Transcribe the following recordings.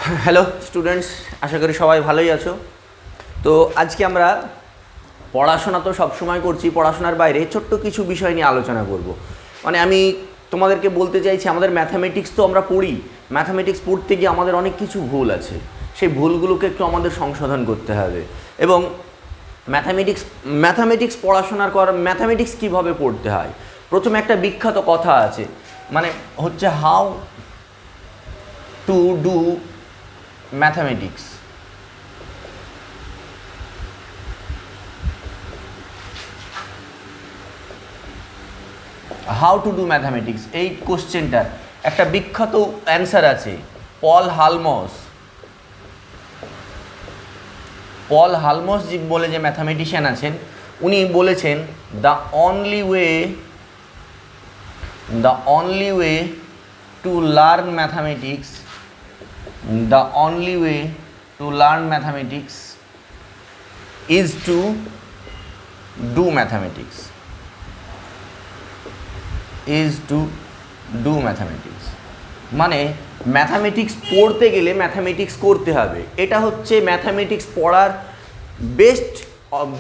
Hello students, আশা করি সবাই ভালোই আছো। তো আজকে আমরা পড়াশোনা তো সবসময় করছি, পড়াশোনার বাইরে ছোট্ট কিছু বিষয় নিয়ে আলোচনা করব। মানে আমি তোমাদেরকে বলতে চাইছি, আমাদের ম্যাথামেটিক্স তো আমরা পড়ি, ম্যাথামেটিক্স পড়তে গিয়ে আমাদের অনেক কিছু ভুল আছে, সেই ভুলগুলোকে একটু আমাদের সংশোধন করতে হবে। এবং ম্যাথামেটিক্স ম্যাথামেটিক্স কীভাবে পড়তে হয়, প্রথমে একটা বিখ্যাত কথা আছে, মানে হচ্ছে how to do mathematics. How to do mathematics, এই কোশ্চেনটার একটা বিখ্যাত অ্যান্সার আছে। পল হালমস বলে যে ম্যাথামেটিশিয়ান আছেন, উনি বলেছেন the only way to learn mathematics is to do mathematics. মানে ম্যাথামেটিক্স পড়তে গেলে ম্যাথামেটিক্স করতে হবে, এটা হচ্ছে ম্যাথামেটিক্স পড়ার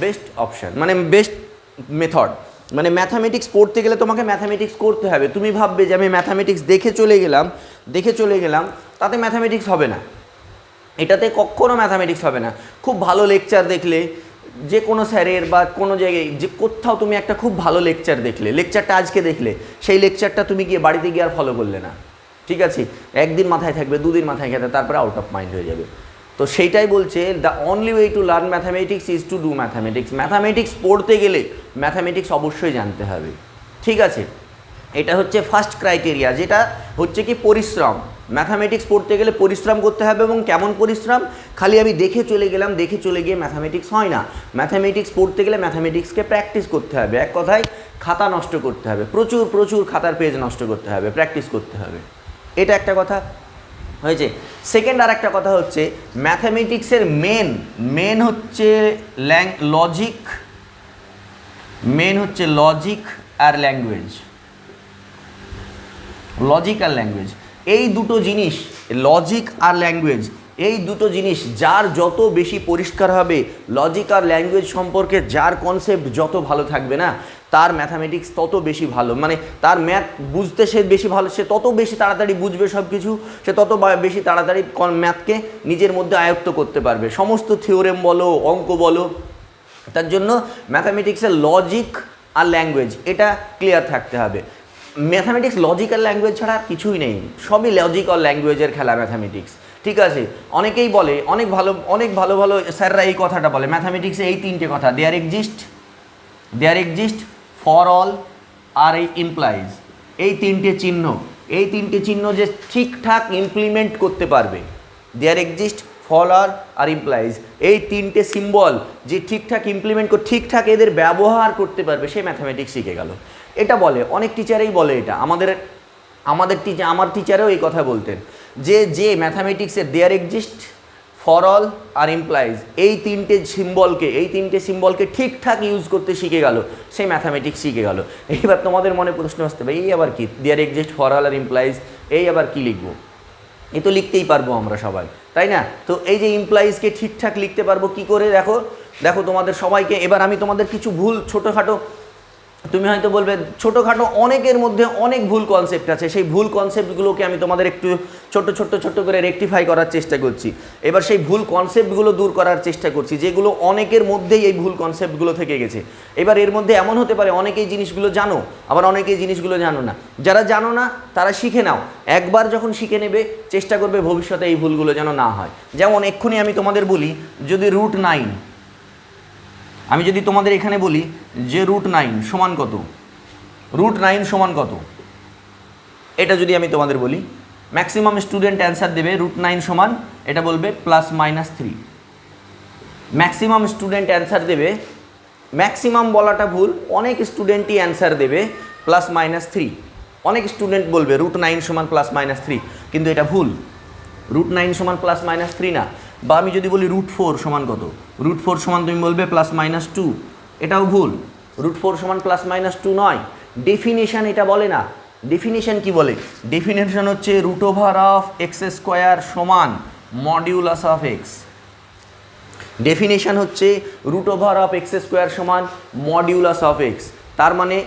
বেস্ট অপশান, মানে বেস্ট মেথড। মানে ম্যাথামেটিক্স পড়তে গেলে তোমাকে ম্যাথামেটিক্স করতে হবে। তুমি ভাববে যে আমি ম্যাথামেটিক্স দেখে চলে গেলাম, তাতে ম্যাথামেটিক্স হবে না, এটাতে কখনো ম্যাথামেটিক্স হবে না। খুব ভালো লেকচার দেখলে, যে কোনো স্যারের বা কোনো জায়গায়, যে কোথাও তুমি একটা খুব ভালো লেকচার দেখলে, লেকচারটা আজকে দেখলে, সেই লেকচারটা তুমি গিয়ে বাড়িতে গিয়ে আর ফলো করলে না, ঠিক আছে, একদিন মাথায় থাকবে, দুদিন মাথায় থাকবে, তারপরে আউট অফ মাইন্ড হয়ে যাবে। তো সেইটাই বলছে, the only way to learn mathematics is to do mathematics. Mathematics পড়তে গেলে ম্যাথামেটিক্স অবশ্যই জানতে হবে, ঠিক আছে। এটা হচ্ছে ফার্স্ট ক্রাইটেরিয়া, যেটা হচ্ছে কি পরিশ্রম। ম্যাথামেটিক্স পড়তে গেলে পরিশ্রম করতে হবে, এবং কেমন পরিশ্রম? খালি আমি দেখে চলে গিয়ে ম্যাথামেটিক্স হয় না। ম্যাথামেটিক্স পড়তে গেলে ম্যাথামেটিক্সকে প্র্যাকটিস করতে হবে। এক কথায় খাতা নষ্ট করতে হবে, প্রচুর খাতার পেজ নষ্ট করতে হবে, প্র্যাকটিস করতে হবে। এটা একটা কথা হয়েছে। সেকেন্ড আর একটা কথা হচ্ছে, ম্যাথামেটিক্সের মেন হচ্ছে লজিক আর ল্যাঙ্গুয়েজ। এই দুটো জিনিস, লজিক আর ল্যাঙ্গুয়েজ, এই দুটো জিনিস যার যত বেশি পরিষ্কার হবে, লজিক আর ল্যাঙ্গুয়েজ সম্পর্কে যার কনসেপ্ট যত ভালো থাকবে না, তার ম্যাথামেটিক্স তত বেশি ভালো। মানে তার ম্যাথ বুঝতে সে বেশি ভালো, সে তত বেশি তাড়াতাড়ি বুঝবে সব কিছু, সে তত বেশি তাড়াতাড়ি ম্যাথকে নিজের মধ্যে আয়ত্ত করতে পারবে, সমস্ত থিওরেম বলো, অঙ্ক বলো। তার জন্য ম্যাথামেটিক্সের লজিক আর ল্যাঙ্গুয়েজ এটা ক্লিয়ার থাকতে হবে। ম্যাথামেটিক্স লজিক আর ল্যাঙ্গুয়েজ ছাড়া কিছুই নেই, সবই লজিক আর ল্যাঙ্গুয়েজের খেলা ম্যাথামেটিক্স, ঠিক আছে। অনেকেই বলে, অনেক ভালো স্যাররা এই কথাটা বলে, ম্যাথামেটিক্সে এই তিনটে কথা, দেয়ার এক্সিস্ট, ফর অল আর ইমপ্লাইজ। এই তিনটে চিহ্ন যে ঠিকঠাক ইমপ্লিমেন্ট করতে পারবে, দেয়ার এক্সিস্ট, ফর অল আর ইমপ্লাইজ, এই তিনটে সিম্বল যে ঠিকঠাক এদের ব্যবহার করতে পারবে, সে ম্যাথামেটিক্স শিখে গেল। এটা বলে অনেক টিচারেই বলে, এটা আমার টিচারেও এই কথা বলতেন, যে ম্যাথামেটিক্সের দেয়ার এক্সিস্ট, ফর অল আর ইমপ্লাইজ, এই তিনটে সিম্বলকে ঠিকঠাক ইউজ করতে শিখে গেল, সেই ম্যাথামেটিক্স শিখে গেল। এইবার তোমাদের মনে প্রশ্ন আসতে পারে, এই আবার কি দেয়ার এক্সিস্ট, ফর অল আর ইমপ্লাইজ, এই আবার কি লিখবো? এ তো লিখতেই পারবো আমরা সবাই, তাই না? তো এই যে ইমপ্লাইজকে ঠিকঠাক লিখতে পারবো কি করে? দেখো তোমাদের সবাইকে এবার আমি তোমাদের কিছু ভুল ছোটোখাটো, তুমি হয়তো বলবে ছোটোখাটো, অনেকের মধ্যে অনেক ভুল কনসেপ্ট আছে, সেই ভুল কনসেপ্টগুলোকে আমি তোমাদের একটু ছোট্ট করে রেকটিফাই করার চেষ্টা করছি। এবার সেই ভুল কনসেপ্টগুলো দূর করার চেষ্টা করছি, যেগুলো অনেকের মধ্যেই এই ভুল কনসেপ্টগুলো থেকে গেছে। এবার এর মধ্যে এমন হতে পারে অনেকেই জিনিসগুলো জানো, আবার অনেকেই জিনিসগুলো জানো না। যারা জানো না তারা শিখে নাও, একবার যখন শিখে নেবে চেষ্টা করবে ভবিষ্যতে এই ভুলগুলো যেন না হয়। যেমন এক্ষুনি আমি তোমাদের বলি, যদি আমি যদি তোমাদের এখানে বলি যে √9 সমান কত, এটা যদি আমি তোমাদের বলি, ম্যাক্সিমাম স্টুডেন্ট অ্যান্সার দেবে √9 সমান, এটা বলবে +-3। ম্যাক্সিমাম স্টুডেন্ট অ্যান্সার দেবে, ম্যাক্সিমাম বলাটা ভুল, অনেক স্টুডেন্টই অ্যান্সার দেবে +-3। অনেক স্টুডেন্ট বলবে √9 সমান +-3, কিন্তু এটা ভুল। √9 সমান +-3 না। বা আমি যদি বলি √4 সমান কত, √4 সমান তুমি বলবে +-2, এটাও ভুল। √4 সমান +-2 নয়, ডেফিনেশন এটা বলে না। ডেফিনেশন কি বলে? ডেফিনেশন হচ্ছে √(x² সমান মডিউলাস অফ এক্স। ডেফিনেশন হচ্ছে root over of x square সমান মডিউলাস অফ এক্স। তার মানে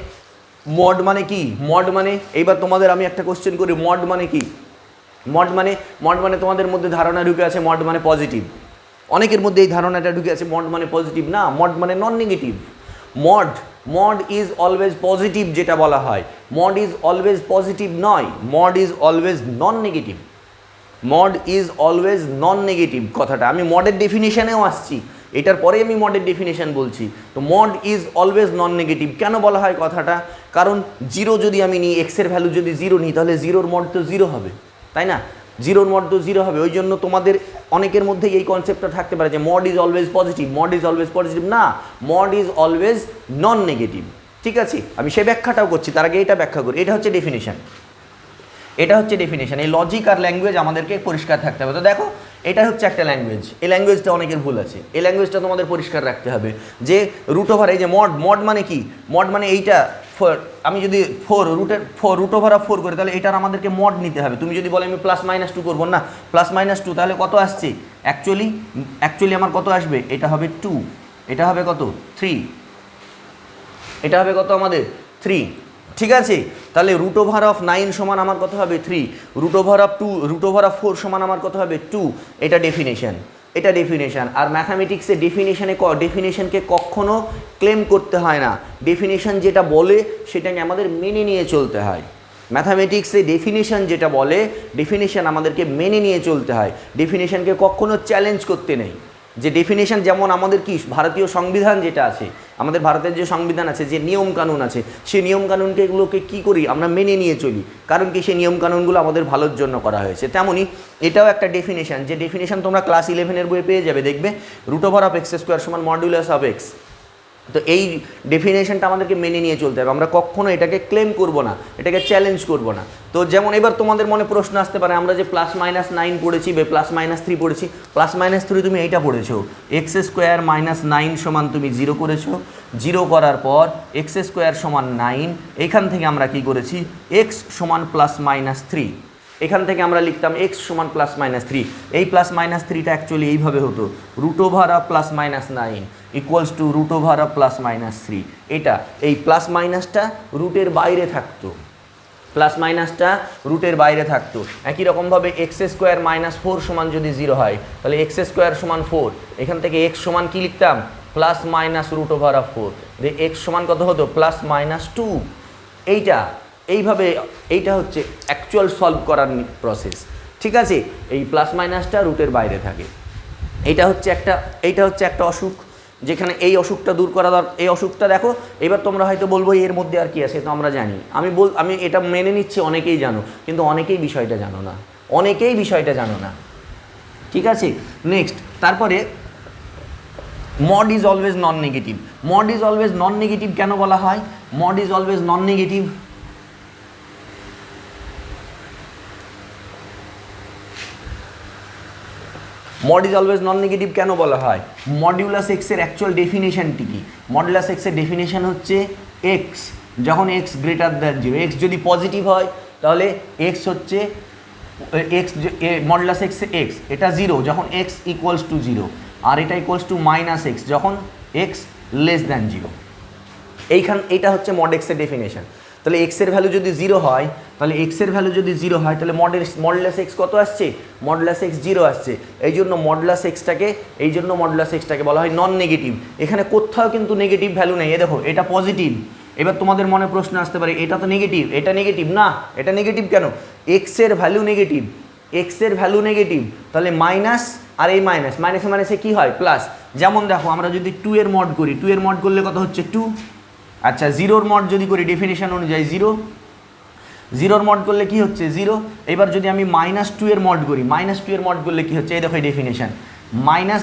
মড মানে কি? মড মানে, এইবার তোমাদের আমি একটা কোশ্চেন করি, মড মানে কি? মড মানে তোমাদের মধ্যে ধারণা ঢুকে আছে মড মানে পজিটিভ। অনেকের মধ্যে এই ধারণাটা ঢুকে আছে মড মানে পজিটিভ। না, মড মানে non negative. Mod is always positive যেটা বলা হয়, মড ইজ অলওয়েজ পজিটিভ নয়, mod is always non negative. Mod is always non negative কথাটা আমি মডের ডেফিনেশনেও আসছি, এটার পরে আমি মডের ডেফিনেশন বলছি। তো mod is always non negative কেন বলা হয় কথাটা? কারণ জিরো যদি আমি নিই, এক্সের ভ্যালু যদি জিরো নিই, তাহলে জিরোর মড তো জিরো হবে, তাই না? জিরোর মড তো জিরো হবে। ওই জন্য তোমাদের অনেকের মধ্যে এই কনসেপ্টটা থাকতে পারে যে mod is always positive, mod is always positive. না, mod is always non negative. ঠিক আছে, আমি সেই ব্যাখ্যাটাও করছি, তার আগে এটা ব্যাখ্যা করি। এটা হচ্ছে ডেফিনেশন, এটা হচ্ছে ডেফিনেশন। এই লজিক আর ল্যাঙ্গুয়েজ আমাদেরকে পরিষ্কার থাকতে হবে। তো দেখো, এটা হচ্ছে একটা ল্যাঙ্গুয়েজ, এই ল্যাঙ্গুয়েজটা অনেকের ভুল আছে, এই ল্যাঙ্গুয়েজটা তোমাদের পরিষ্কার রাখতে হবে যে রুট ওভার, এই যে মড মানে কি? মড মানে এইটা আমি যদি রুট ওভার অফ 4 করি, তাহলে এটার আমাদেরকে মড নিতে হবে। তুমি যদি বলো আমি +-2 করবো, না +-2, তাহলে কত আসছে? অ্যাকচুয়ালি আমার কত আসবে? এটা হবে 2, এটা হবে কত? 3, এটা হবে কত আমাদের? 3। ঠিক আছে, তাহলে রুট ওভার অফ 9 সমান আমার কত হবে? 3। রুট ওভার অফ 4 সমান আমার কত হবে? 2। এটা ডেফিনেশন, এটা ডেফিনেশন। আর ম্যাথামেটিক্সে ডেফিনেশনকে কখনো ক্লেম করতে হয় না, ডেফিনেশন যেটা বলে সেটাকে আমাদের মেনে নিয়ে চলতে হয়। ম্যাথামেটিক্সে ডেফিনেশন যেটা বলে, ডেফিনেশন আমাদেরকে মেনে নিয়ে চলতে হয়, ডেফিনেশনকে কখনো চ্যালেঞ্জ করতে নেই। যে ডেফিনেশন, যেমন আমাদের কি ভারতীয় সংবিধান যেটা আছে, আমাদের ভারতের যে সংবিধান আছে, যে নিয়ম কানুন আছে, সেই নিয়ম কানুনকে এগুলোকে কী করি আমরা? মেনে নিয়ে চলি। কারণ কি? সেই নিয়ম কানুনগুলো আমাদের ভালোর জন্য করা হয়েছে। তেমনই এটাও একটা ডেফিনেশন, যে ডেফিনেশন তোমরা ক্লাস 11-এর বইয়ে পেয়ে যাবে, দেখবে root over of x square সমান মডুলাস অফ এক্স। তো এই ডেফিনেশনটা আমাদেরকে মেনে নিয়ে চলতে হবে, আমরা কখনো এটাকে ক্লেম করব না, এটাকে চ্যালেঞ্জ করব না। তো যেমন এবার তোমাদের মনে প্রশ্ন আসতে পারে, আমরা যে +-9 পড়েছি বা +-3 পড়েছি, +-3 তুমি এইটা পড়েছো, এক্স স্কোয়ার -9 সমান তুমি 0 করেছো, 0 করার পর এক্স স্কোয়ার সমান 9, এখান থেকে আমরা কি করেছি? এক্স সমান +-3, এখান থেকে আমরা লিখতাম এক্স সমান +-3। এই +-3টা অ্যাকচুয়ালি এইভাবে হতো, root over of +-9 equals to root over of +-3। এটা এই প্লাস মাইনাসটা রুটের বাইরে থাকতো, প্লাস মাইনাসটা রুটের বাইরে থাকতো। একই রকমভাবে এক্স স্কোয়ার -4 সমান যদি 0 হয়, তাহলে এক্স স্কোয়ার সমান 4, এখান থেকে এক্স সমান কি লিখতাম? +-রুট ওভার অফ 4। যে এক্স সমান কত হতো? +-2। এইভাবে এইটা হচ্ছে অ্যাকচুয়াল সলভ করার প্রসেস। ঠিক আছে, এই প্লাস মাইনাসটা রুটের বাইরে থাকে। এইটা হচ্ছে একটা অসুখ, যেখানে এই অসুখটা দূর করা দরকার। এই অসুখটা দেখো, এবার তোমরা হয়তো বলবো এর মধ্যে আর কি আছে, তো আমরা জানি, আমি এটা মেনে নিচ্ছি অনেকেই জানো, কিন্তু অনেকেই বিষয়টা জানো না। ঠিক আছে, নেক্সট, তারপরে mod is always non negative. Mod is always non negative কেন বলা হয়? Mod is always non negative, mod is always non negative কেন বলা হয়? মডিউলাস এক্সের অ্যাকচুয়াল ডেফিনেশনটি কি? মডুলাস এক্সের ডেফিনেশন হচ্ছে এক্স যখন এক্স গ্রেটার দ্যান 0, এক্স যদি পজিটিভ হয় তাহলে এক্স হচ্ছে এক্স, মডুলাস এক্স এক্স, এটা 0 যখন এক্স ইকুয়ালস টু 0, আর এটা ইকুয়ালস টু -x যখন এক্স লেস দ্যান 0। এইটা হচ্ছে মড এক্সের ডেফিনেশন। তাহলে এক্সের ভ্যালু যদি 0 হয়, তাহলে মডুলাস এক্স কত আসছে? মডুলাস এক্স 0 আসছে। এই জন্য মডুলাস এক্সটাকে বলা হয় নন নেগেটিভ। এখানে কোথাও কিন্তু নেগেটিভ ভ্যালু নেই। দেখো, এটা পজিটিভ। এবার তোমাদের মনে প্রশ্ন আসতে পারে, এটা তো নেগেটিভ, এটা নেগেটিভ না, এটা নেগেটিভ কেন? এক্সের ভ্যালু নেগেটিভ, তাহলে মাইনাস, আর এই মাইনাসে কি হয়? প্লাস। যেমন দেখো, আমরা যদি 2 এর মড করি, 2 এর মড করলে কত হচ্ছে? 2। আচ্ছা, 0-র মড যদি করি ডেফিনেশন অনুযায়ী 0-র মড করলে কি হচ্ছে? 0। এবার যদি আমি -2 এর মড করি, -2 এর মড করলে কি হচ্ছে? এই দেখো ডেফিনেশন,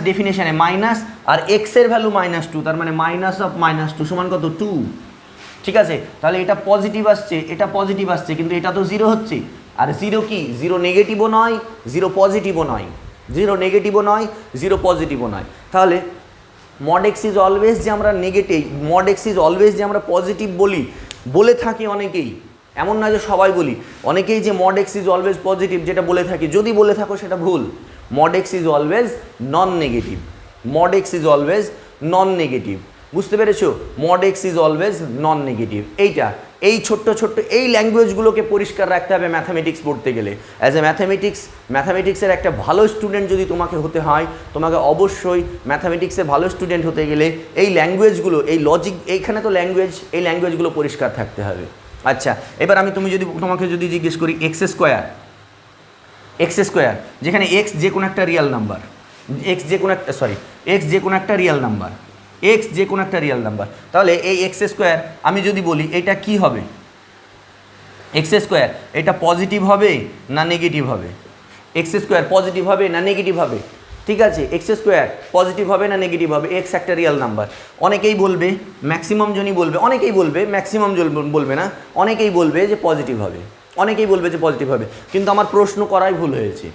ডেফিনেশনে মাইনাস, আর এক্সের ভ্যালু -2, তার মানে -2 সমান কত? 2। ঠিক আছে, তাহলে এটা পজিটিভ আসছে, কিন্তু এটা তো 0 হচ্ছে। আর 0 কি? 0 নেগেটিভও নয়, 0 পজিটিভও নয়, 0 নেগেটিভও নয়, 0 পজিটিভও নয়। তাহলে মড এক্স ইজ অলওয়েজ যে আমরা negative, mod x is always যে আমরা পজিটিভ বলে থাকি অনেকেই, এমন না যে সবাই বলি, অনেকেই যে mod x is always positive যেটা বলে থাকি, যদি বলে থাকো সেটা ভুল। Mod x is always non negative, mod x is always non negative. বুঝতে পেরেছো? Mod x is always non negative. এইটা এই ছোট্ট ছোট্ট এই ল্যাঙ্গুয়েজগুলোকে পরিষ্কার রাখতে হবে ম্যাথামেটিক্স পড়তে গেলে। অ্যাজ এ ম্যাথামেটিক্সের একটা ভালো স্টুডেন্ট যদি তোমাকে হতে হয়, তোমাকে অবশ্যই ম্যাথামেটিক্সে ভালো স্টুডেন্ট হতে গেলে এই ল্যাঙ্গুয়েজগুলো, এই লজিক, এইখানে তো ল্যাঙ্গুয়েজ, এই ল্যাঙ্গুয়েজগুলো পরিষ্কার থাকতে হবে। আচ্ছা, এবার আমি তোমাকে যদি জিজ্ঞেস করি এক্স স্কোয়ার, যেখানে এক্স যে কোনো একটা রিয়াল নাম্বার, এক্স যে কোনো একটা রিয়াল নাম্বার, তাহলে এই এক্স স্কোয়ার আমি যদি বলি এটা কি হবে? এক্স স্কোয়ার এটা পজিটিভ হবে না নেগেটিভ হবে? এক্স স্কোয়ার পজিটিভ হবে না নেগেটিভ হবে? ঠিক আছে, এক্স স্কোয়ার পজিটিভ হবে না নেগেটিভ হবে? এক্স একটা রিয়াল নাম্বার। অনেকেই বলবে, ম্যাক্সিমাম জনই বলবে, অনেকেই বলবে, ম্যাক্সিমাম বলবে না, অনেকেই বলবে যে পজিটিভ হবে, কিন্তু আমার প্রশ্ন করাই ভুল হয়েছে।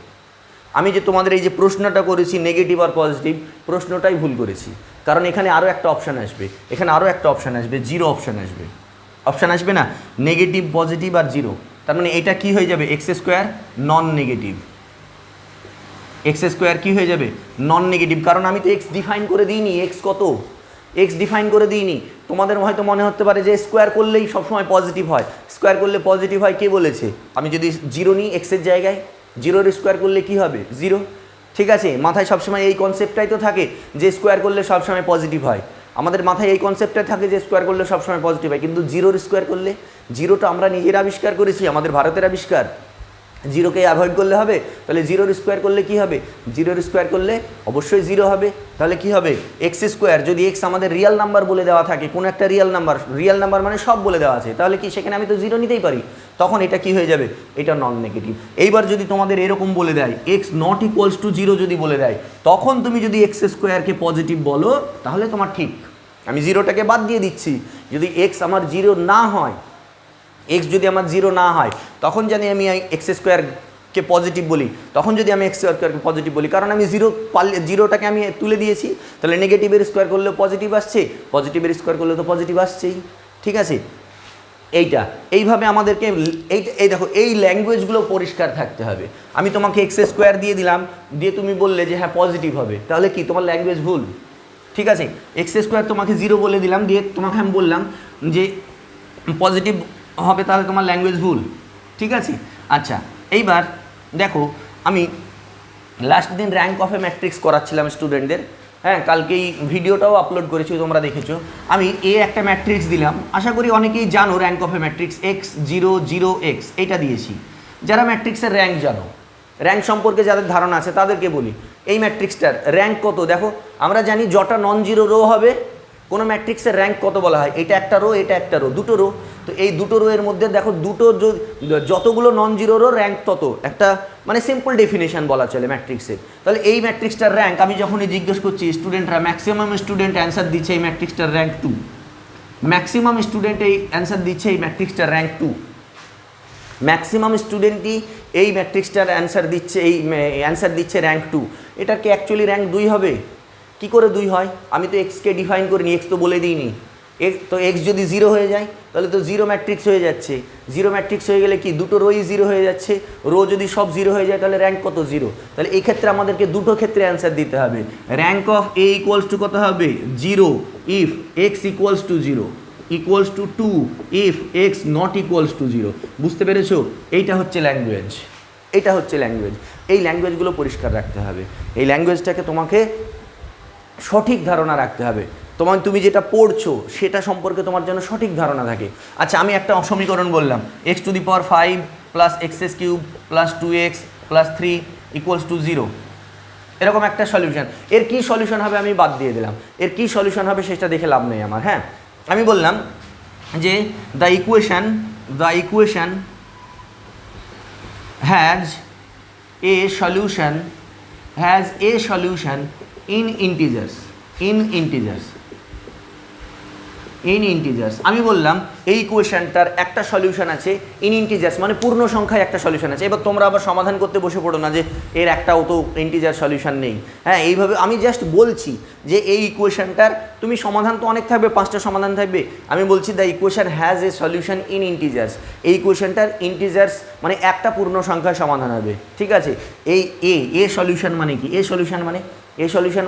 আমি যে তোমাদের এই যে প্রশ্নটা করেছি নেগেটিভ আর পজিটিভ, প্রশ্নটাই ভুল করেছি। কারণ এখানে আরও একটা অপশান আসবে, জিরো অপশান আসবে না, নেগেটিভ, পজিটিভ আর জিরো। তার মানে এটা কি হয়ে যাবে? X square non negative, x square কী হয়ে যাবে? Non negative. কারণ আমি তো এক্স ডিফাইন করে দিইনি, এক্স কত, এক্স ডিফাইন করে দিইনি। তোমাদের হয়তো মনে হতে পারে যে স্কোয়ার করলেই সবসময় পজিটিভ হয়, স্কোয়ার করলে পজিটিভ হয়, কে বলেছে? আমি যদি জিরো নিই এক্সের জায়গায়, জিরোর স্কোয়ার করলে কি হবে? জিরো। ঠিক আছে, মাথায় সবসময় এই কনসেপ্টটাই তো থাকে যে স্কোয়ার করলে সবসময় পজিটিভ হয়। আমাদের মাথায় এই কনসেপ্টটাই থাকে যে স্কোয়ার করলে সবসময় পজিটিভ হয়, কিন্তু জিরোর স্কোয়ার করলে, জিরোটা আমরা নিজেরা আবিষ্কার করেছি, আমাদের ভারতের আবিষ্কার। জিরোকে অ্যাভয়েড করলে হবে, তাহলে জিরোর স্কোয়ার করলে কি হবে? জিরোর স্কোয়ার করলে অবশ্যই জিরো হবে। তাহলে কি হবে? এক্স স্কোয়ার, যদি এক্স আমাদের রিয়াল নাম্বার বলে দেওয়া থাকে, কোনো একটা রিয়াল নাম্বার মানে সব বলে দেওয়া আছে, তাহলে কি সেখানে আমি তো জিরো নিতেই পারি, তখন এটা কি হয়ে যাবে? এটা নন নেগেটিভ। এইবার যদি তোমাদের এরকম বলে দেয় x not equals to zero যদি বলে দেয়, তখন তুমি যদি এক্স স্কোয়ারকে পজিটিভ বলো তাহলে তোমার ঠিক। আমি জিরোটাকে বাদ দিয়ে দিচ্ছি, যদি এক্স আমার জিরো না হয়, এক্স যদি আমার জিরো না হয়, তখন জানি আমি এক্স স্কোয়ারকে পজিটিভ বলি, তখন যদি আমি এক্স স্কোয়ারকে পজিটিভ বলি, কারণ আমি জিরোটাকে আমি তুলে দিয়েছি, তাহলে নেগেটিভের স্কোয়ার করলেও পজিটিভ আসছে, পজিটিভের স্কোয়ার করলেও তো পজিটিভ আসছেই। ঠিক আছে, এইভাবে আমাদেরকে এই দেখো এই ল্যাঙ্গুয়েজগুলো পরিষ্কার থাকতে হবে। আমি তোমাকে এক্স স্কোয়ার দিয়ে দিলাম, দিয়ে তুমি বললে যে হ্যাঁ পজিটিভ হবে, তাহলে কি তোমার ল্যাঙ্গুয়েজ ভুল? ঠিক আছে, এক্স স্কোয়ার তোমাকে জিরো বলে দিলাম, দিয়ে তোমাকে আমি বললাম যে পজিটিভ হবে, তাহলে তোমার ল্যাঙ্গুয়েজ ভুল। ঠিক আছে, আচ্ছা এইবার দেখো, আমি লাস্ট দিন র্যাঙ্ক অফ এ ম্যাট্রিক্স করাচ্ছিলাম স্টুডেন্টদের, হ্যাঁ, কালকেই ভিডিওটাও আপলোড করেছি, তোমরা দেখেছো। আমি একটা ম্যাট্রিক্স দিলাম, আশা করি অনেকেই জানো rank of A matrix x 0 0 x, এটা দিয়েছি। যারা ম্যাট্রিক্সের র্যাঙ্ক জানো, র্যাঙ্ক সম্পর্কে যাদের ধারণা আছে তাদেরকে বলি, এই ম্যাট্রিক্সটার র্যাঙ্ক কত? দেখো, আমরা জানি যটা নন জিরো রো হবে কোনো ম্যাট্রিক্সের র্যাঙ্ক কত বলা হয়? এটা একটা রো, এটা একটা রো, দুটো রো। তো এই দুটো রো এর মধ্যে দেখো, যতগুলো নন জিরো রো র্যাঙ্ক তত, একটা মানে সিম্পল ডেফিনেশন বলা চলে ম্যাট্রিক্সের। তাহলে এই ম্যাট্রিক্সটার র্যাঙ্ক আমি যখনই জিজ্ঞেস করছি স্টুডেন্টরা, ম্যাক্সিমাম স্টুডেন্ট অ্যান্সার দিচ্ছে এই ম্যাট্রিক্সটার র্যাঙ্ক 2, ম্যাক্সিমাম স্টুডেন্ট এই অ্যান্সার দিচ্ছে এই ম্যাট্রিক্সটার র্যাঙ্ক 2, ম্যাক্সিমাম স্টুডেন্টই এই ম্যাট্রিক্সটার অ্যান্সার দিচ্ছে র্যাঙ্ক 2। এটার কি অ্যাকচুয়ালি র্যাঙ্ক 2 হবে? কি করে 2 হয়? আমি তো এক্সকে ডিফাইন করিনি, এক্স তো বলে দিইনি। তো এক্স যদি জিরো হয়ে যায় তাহলে তো জিরো ম্যাট্রিক্স হয়ে যাচ্ছে, জিরো ম্যাট্রিক্স হয়ে গেলে কি দুটো রোই জিরো হয়ে যাচ্ছে, রো যদি সব জিরো হয়ে যায় তাহলে র্যাঙ্ক কত? জিরো। তাহলে এই ক্ষেত্রে আমাদেরকে দুটো ক্ষেত্রে অ্যান্সার দিতে হবে। Rank of A equals to কত হবে? 0 if x equals to 0, equals to 2 if x not equals to 0। বুঝতে পেরেছো? এইটা হচ্ছে ল্যাঙ্গুয়েজ, এই ল্যাঙ্গুয়েজগুলো পরিষ্কার রাখতে হবে। এই ল্যাঙ্গুয়েজটাকে তোমাকে সঠিক ধারণা রাখতে হবে, তুমি যেটা পড়ছো সেটা সম্পর্কে তোমার যেন সঠিক ধারণা থাকে। আচ্ছা, আমি একটা সমীকরণ বললাম, x to the power 5 plus x cube plus 2x plus 3 equals to 0, এরকম একটা সলিউশন। এর কি সলিউশন হবে আমি বাদ দিয়ে দিলাম, এর কি সলিউশন হবে সেটা দেখে লাভ নেই আমার। হ্যাঁ, আমি বললাম যে the equation has a solution in integers. আমি বললাম এই কোয়েশ্চেনটার একটা সলিউশন আছে ইন ইন্টিজার্স, মানে পূর্ণ সংখ্যায় একটা সলিউশন আছে। এবার তোমরা আবার সমাধান করতে বসে পড়ো না যে এর একটাও তো ইন্টিজার সলিউশন নেই। হ্যাঁ, এইভাবে আমি জাস্ট বলছি যে এই ইকুয়েশনটার তুমি সমাধান তো অনেক থাকবে, 5টা সমাধান থাকবে। আমি বলছি the equation has a solution in integers, এই ইকুয়েশনটার ইন্টিজার্স মানে একটা পূর্ণ সংখ্যার সমাধান হবে। ঠিক আছে, এই এ সলিউশন মানে কি? এ সলিউশন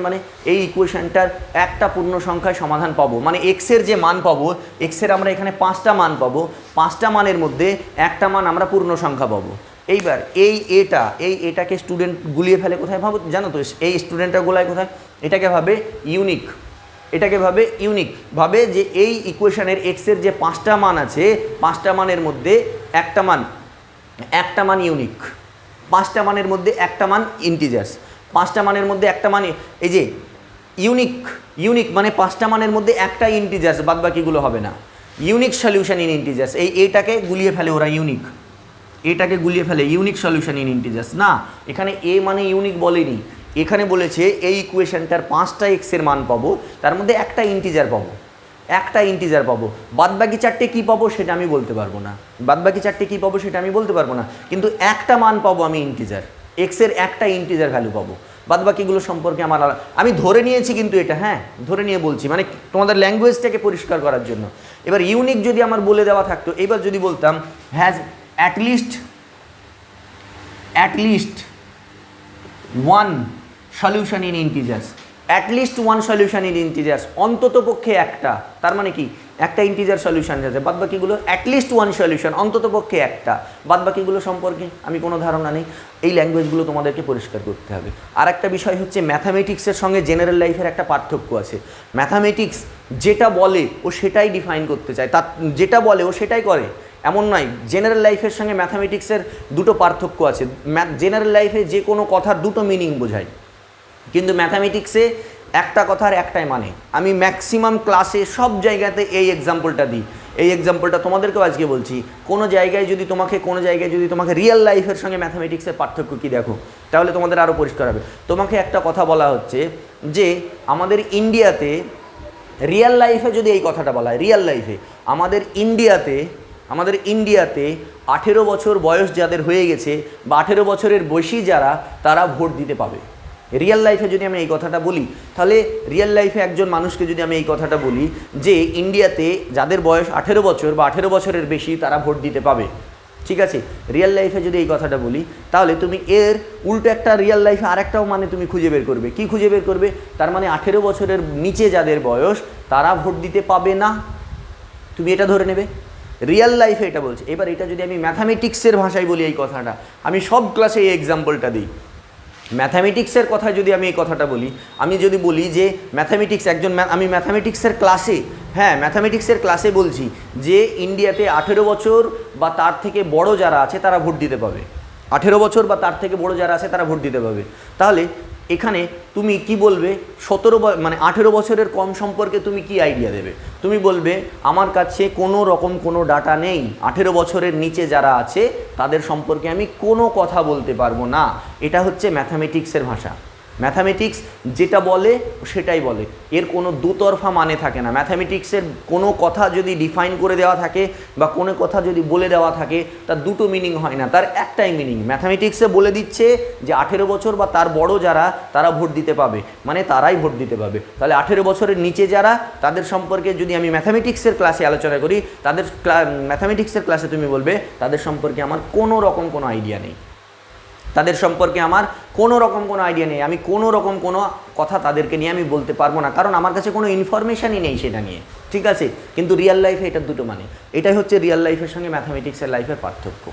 মানে এই ইকুয়েশনটার একটা পূর্ণ সংখ্যায় সমাধান পাবো, মানে এক্সের যে মান পাবো, এক্সের আমরা এখানে 5টা মান পাবো, 5টা মানের মধ্যে একটা মান আমরা পূর্ণ সংখ্যা পাবো। এইবার এটাকে স্টুডেন্ট গুলিয়ে ফেলে কোথায় ভাবো জানো তো? এই স্টুডেন্টরা গোলায় কোথায়? এটাকে ভাবে ইউনিক, ভাবে যে এই ইকুয়েশনের এক্সের যে 5টা মান আছে, 5টা মানের মধ্যে একটা মান ইউনিক, 5টা মানের মধ্যে একটা মান ইন্টিজার্স, 5টা মানের মধ্যে একটা মান এই যে ইউনিক মানে 5টা মানের মধ্যে একটা ইন্টিজার্স, বাদ বাকিগুলো হবে না। ইউনিক সলিউশন ইন ইন্টিজার্স, এটাকে গুলিয়ে ফেলে ওরা, ইউনিক সলিউশন ইন ইন্টিজার্স। না, এখানে এ মানে ইউনিক বলেনি, এখানে বলেছে এই ইকুয়েশনটার 5টা এক্সের মান পাবো, তার মধ্যে একটা ইন্টিজার পাবো, বাদ বাকি 4টে কী পাবো সেটা আমি বলতে পারবো না, কিন্তু একটা মান পাবো আমি ইন্টিজার, এক্সের একটা ইন্টিজার ভ্যালু পাবো, বাদ বাকিগুলো সম্পর্কে আমার আমি ধরে নিয়েছি, কিন্তু এটা হ্যাঁ ধরে নিয়ে বলছি, মানে তোমাদের ল্যাঙ্গুয়েজটাকে পরিষ্কার করার জন্য। এবার ইউনিক যদি আমার বলে দেওয়া থাকতো, এবার যদি বলতাম has at least one solution in integers, অন্তত পক্ষে একটা, তার মানে কি একটা ইন্টিজার সলিউশন আছে, বাদ বাকিগুলো অ্যাটলিস্ট ওয়ান সলিউশন, অন্তত পক্ষে একটা, বাদ বাকিগুলো সম্পর্কে আমি কোনো ধারণা নেই। এই ল্যাঙ্গুয়েজগুলো তোমাদেরকে পরিষ্কার করতে হবে। আর একটা বিষয় হচ্ছে ম্যাথামেটিক্সের সঙ্গে জেনারেল লাইফের একটা পার্থক্য আছে। ম্যাথামেটিক্স যেটা বলে ও সেটাই ডিফাইন করতে চায়, তার যেটা বলে ও সেটাই করে, এমন নয়। জেনারেল লাইফের সঙ্গে ম্যাথামেটিক্সের দুটো পার্থক্য আছে। জেনারেল লাইফে যে কোনো কথার দুটো মিনিং বোঝায়, কিন্তু ম্যাথামেটিক্সে একটা কথার একটাই মানে। আমি ম্যাক্সিমাম ক্লাসে সব জায়গাতে এই এক্সাম্পলটা দিই, এই এক্সাম্পলটা তোমাদেরকেও আজকে বলছি। কোনো জায়গায় যদি তোমাকে রিয়েল লাইফের সঙ্গে ম্যাথামেটিক্সের পার্থক্য কী দেখো, তাহলে তোমাদের আরও পরিষ্কার হবে। তোমাকে একটা কথা বলা হচ্ছে যে আমাদের ইন্ডিয়াতে রিয়েল লাইফে যদি এই কথাটা বলা হয়, রিয়েল লাইফে আমাদের ইন্ডিয়াতে 18 বছর বয়স যাদের হয়ে গেছে বা 18 বছরের বেশি যারা, তারা ভোট দিতে পাবে। রিয়েল লাইফে যদি আমি এই কথাটা বলি, তাহলে রিয়েল লাইফে একজন মানুষকে যদি আমি এই কথাটা বলি যে ইন্ডিয়াতে যাদের বয়স 18 বছর বা 18 বছরের বেশি তারা ভোট দিতে পাবে, ঠিক আছে, রিয়েল লাইফে যদি এই কথাটা বলি, তাহলে তুমি এর উল্টো একটা রিয়েল লাইফে আরেকটাও মানে তুমি খুঁজে বের করবে। কি খুঁজে বের করবে? তার মানে 18 বছরের নিচে যাদের বয়স তারা ভোট দিতে পাবে না, তুমি এটা ধরে নেবে। রিয়েল লাইফে এটা বলছে। এবার এটা যদি আমি ম্যাথামেটিক্সের ভাষায় বলি, এই কথাটা আমি সব ক্লাসে এই এক্সাম্পলটা দিই। ম্যাথামেটিক্সের কথায় যদি আমি এই কথাটা বলি, আমি যদি বলি যে ম্যাথামেটিক্স আমি ম্যাথামেটিক্সের ক্লাসে বলছি যে ইন্ডিয়াতে 18 বছর বা তার থেকে বড় যারা আছে তারা ভোট দিতে পাবে, 18 বছর বা তার থেকে বড় যারা আছে তারা ভোট দিতে পাবে। তাহলে এখানে তুমি কি বলবে? 18 বছরের কম সম্পর্কে তুমি কি আইডিয়া দেবে? তুমি বলবে আমার কাছে কোনো রকম কোনো ডাটা নেই, 18 বছরের নিচে যারা আছে তাদের সম্পর্কে আমি কোনো কথা বলতে পারবো না। এটা হচ্ছে ম্যাথামেটিক্সের ভাষা। ম্যাথামেটিক্স যেটা বলে সেটাই বলে, এর কোনো দুতরফা মানে থাকে না। ম্যাথামেটিক্সের কোনো কথা যদি ডিফাইন করে দেওয়া থাকে বা কোনো কথা যদি বলে দেওয়া থাকে, তার দুটো মিনিং হয় না, তার একটাই মিনিং। ম্যাথামেটিক্সে বলে দিচ্ছে যে 18 বছর বা তার বড় যারা তারা ভোট দিতে পাবে, মানে তারাই ভোট দিতে পাবে। তাহলে 18 বছরের নিচে যারা, তাদের সম্পর্কে যদি আমি ম্যাথামেটিক্সের ক্লাসে আলোচনা করি, ম্যাথামেটিক্সের ক্লাসে তুমি বলবে তাদের সম্পর্কে আমার কোনো রকম কোনো আইডিয়া নেই, আমি কোনো রকম কোনো কথা তাদেরকে নিয়ে আমি বলতে পারবো না, কারণ আমার কাছে কোনো ইনফরমেশানই নেই সেটা নিয়ে, ঠিক আছে। কিন্তু রিয়েল লাইফে এটার দুটো মানে, এটাই হচ্ছে রিয়েল লাইফের সঙ্গে ম্যাথামেটিক্সের লাইফের পার্থক্য,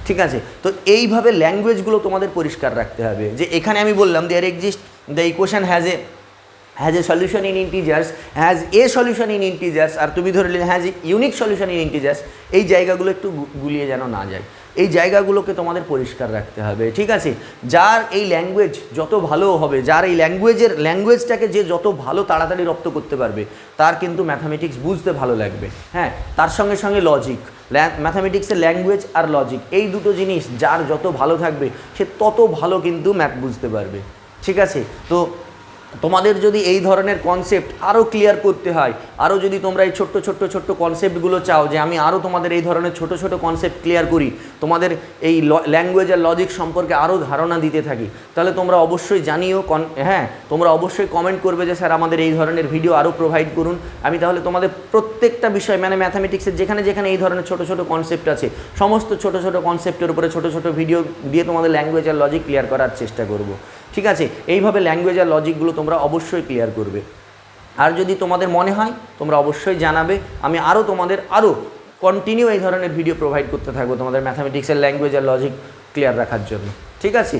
ঠিক আছে। তো এইভাবে ল্যাঙ্গুয়েজগুলো তোমাদের পরিষ্কার রাখতে হবে যে এখানে আমি বললাম there exist the equation has a solution in integers, has a solution in integers, আর তুমি ধরে নিলে has a unique solution in integers. এই জায়গাগুলো একটু গুলিয়ে যেন না যায়, এই জায়গাগুলোকে তোমাদের পরিষ্কার রাখতে হবে, ঠিক আছে। যার এই ল্যাঙ্গুয়েজ যত ভালো হবে, যার এই ল্যাঙ্গুয়েজটাকে যে যত ভালো তাড়াতাড়ি রপ্ত করতে পারবে, তার কিন্তু ম্যাথামেটিক্স বুঝতে ভালো লাগবে। হ্যাঁ, তার সঙ্গে সঙ্গে লজিক, ম্যাথামেটিক্সের ল্যাঙ্গুয়েজ আর লজিক, এই দুটো জিনিস যার যত ভালো থাকবে সে তত ভালো কিন্তু ম্যাথ বুঝতে পারবে, ঠিক আছে। তো তোমাদের যদি এই ধরনের কনসেপ্ট আরও ক্লিয়ার করতে হয়, আরও যদি তোমরা এই ছোট্ট ছোট্ট ছোট্ট কনসেপ্টগুলো চাও যে আমি আরও তোমাদের এই ধরনের ছোট ছোট কনসেপ্ট ক্লিয়ার করি, তোমাদের এই ল্যাঙ্গুয়েজ আর লজিক সম্পর্কে আরও ধারণা দিতে থাকি, তাহলে তোমরা অবশ্যই জানিও, হ্যাঁ তোমরা অবশ্যই কমেন্ট করবে যে স্যার আমাদের এই ধরনের ভিডিও আরও প্রোভাইড করুন। আমি তাহলে তোমাদের প্রত্যেকটা বিষয় মানে ম্যাথামেটিক্সের যেখানে যেখানে এই ধরনের ছোট ছোট কনসেপ্ট আছে সমস্ত ছোট ছোট কনসেপ্টের উপরে ছোট ছোট ভিডিও দিয়ে তোমাদের ল্যাঙ্গুয়েজ আর লজিক ক্লিয়ার করার চেষ্টা করব। ঠিক আছে, এইভাবে ল্যাঙ্গুয়েজ আর লজিকগুলো তোমরা অবশ্যই ক্লিয়ার করবে। আর যদি তোমাদের মনে হয় তোমরা অবশ্যই জানাবে, আমি আরও তোমাদের আরও কন্টিনিউ এই ধরনের ভিডিও প্রোভাইড করতে থাকবো তোমাদের ম্যাথামেটিক্সের ল্যাঙ্গুয়েজ আর লজিক ক্লিয়ার রাখার জন্য। ঠিক আছে।